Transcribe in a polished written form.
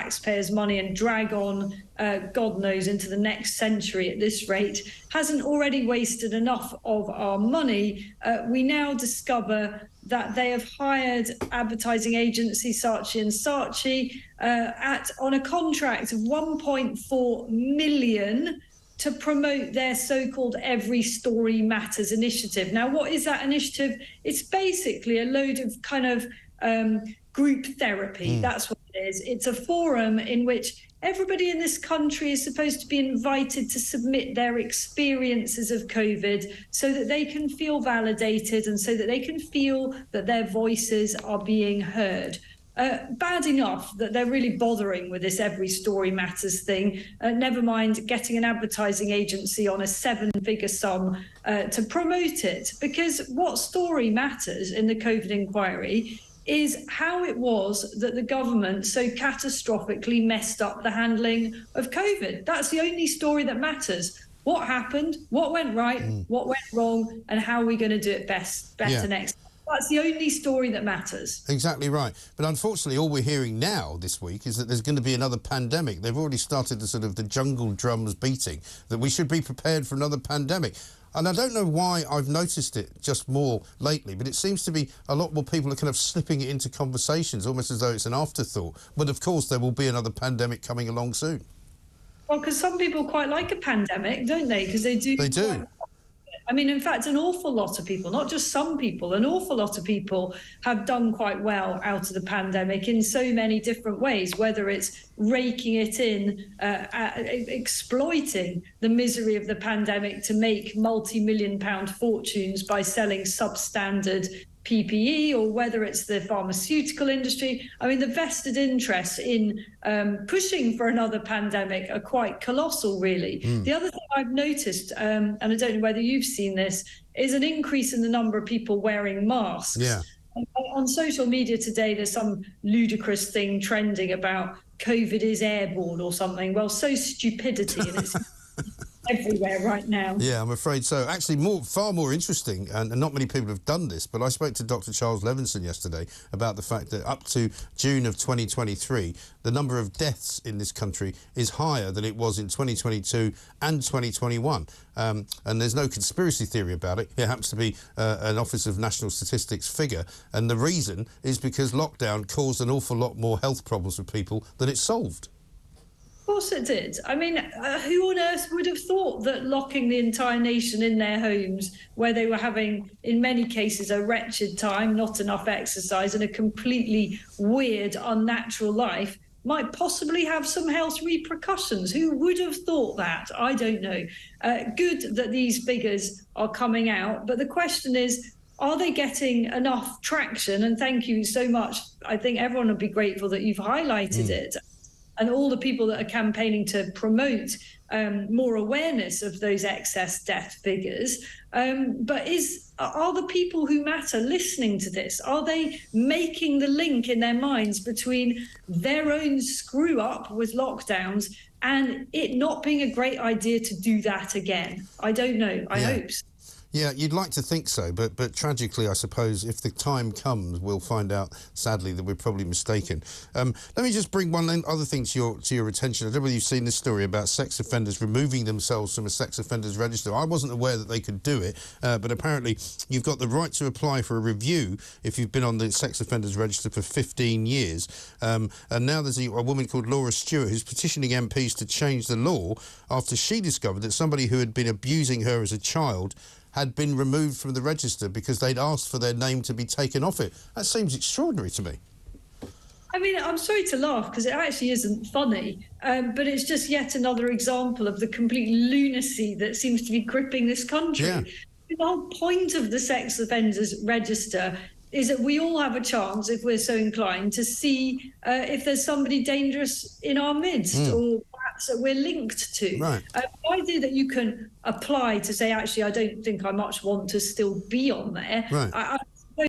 taxpayers' money and drag on, God knows, into the next century at this rate, hasn't already wasted enough of our money, we now discover that they have hired advertising agency Saatchi and Saatchi on a contract of 1.4 million to promote their so-called Every Story Matters initiative. Now, what is that initiative? It's basically a load of kind of group therapy. That's what it is. It's a forum in which everybody in this country is supposed to be invited to submit their experiences of COVID so that they can feel validated and so that they can feel that their voices are being heard. Bad enough that they're really bothering with this Every Story Matters thing. Never mind getting an advertising agency on a 7-figure sum to promote it. Because what story matters in the COVID inquiry is how it was that the government so catastrophically messed up the handling of COVID. That's the only story that matters. What happened, what went right, what went wrong, and how are we going to do it better next time? That's the only story that matters. Exactly right. But unfortunately, all we're hearing now this week is that there's going to be another pandemic. They've already started the jungle drums beating, that we should be prepared for another pandemic. And I don't know why I've noticed it just more lately, but it seems to be a lot more people are kind of slipping it into conversations, almost as though it's an afterthought. But of course, there will be another pandemic coming along soon. Well, because some people quite like a pandemic, don't they? Because they do. They do. I mean, in fact, an awful lot of people, not just some people, an awful lot of people have done quite well out of the pandemic in so many different ways, whether it's raking it in, exploiting the misery of the pandemic to make multi-million-pound fortunes by selling substandard PPE, or whether it's the pharmaceutical industry. I mean, the vested interests in pushing for another pandemic are quite colossal, really. The other thing I've noticed, and I don't know whether you've seen this, is an increase in the number of people wearing masks. Yeah. On social media today, there's some ludicrous thing trending about COVID is airborne or something. Well, so stupidity, and it's everywhere right now. Yeah, I'm afraid so. Actually, far more interesting, and not many people have done this, but I spoke to Dr. Charles Levinson yesterday about the fact that up to June of 2023, the number of deaths in this country is higher than it was in 2022 and 2021. And there's no conspiracy theory about it. It happens to be an Office of National Statistics figure. And the reason is because lockdown caused an awful lot more health problems for people than it solved. Of course it did. I mean, who on earth would have thought that locking the entire nation in their homes, where they were having, in many cases, a wretched time, not enough exercise, and a completely weird, unnatural life, might possibly have some health repercussions? Who would have thought that? I don't know. Good that these figures are coming out, but the question is, are they getting enough traction? And thank you so much. I think everyone would be grateful that you've highlighted it. And all the people that are campaigning to promote more awareness of those excess death figures. But are the people who matter listening to this? Are they making the link in their minds between their own screw up with lockdowns and it not being a great idea to do that again? I don't know. I hope so. Yeah, you'd like to think so, but tragically, I suppose, if the time comes, we'll find out, sadly, that we're probably mistaken. Let me just bring one other thing to your attention. I don't know whether you've seen this story about sex offenders removing themselves from a sex offenders register. I wasn't aware that they could do it, but apparently you've got the right to apply for a review if you've been on the sex offenders register for 15 years. And now there's a woman called Laura Stewart who's petitioning MPs to change the law after she discovered that somebody who had been abusing her as a child had been removed from the register because they'd asked for their name to be taken off it. That seems extraordinary to me. I mean, I'm sorry to laugh because it actually isn't funny, but it's just yet another example of the complete lunacy that seems to be gripping this country. Yeah. The whole point of the sex offenders register is that we all have a chance, if we're so inclined, to see if there's somebody dangerous in our midst or perhaps that we're linked to. Right. The idea that you can apply to say, actually, I don't think I much want to still be on there. Right. I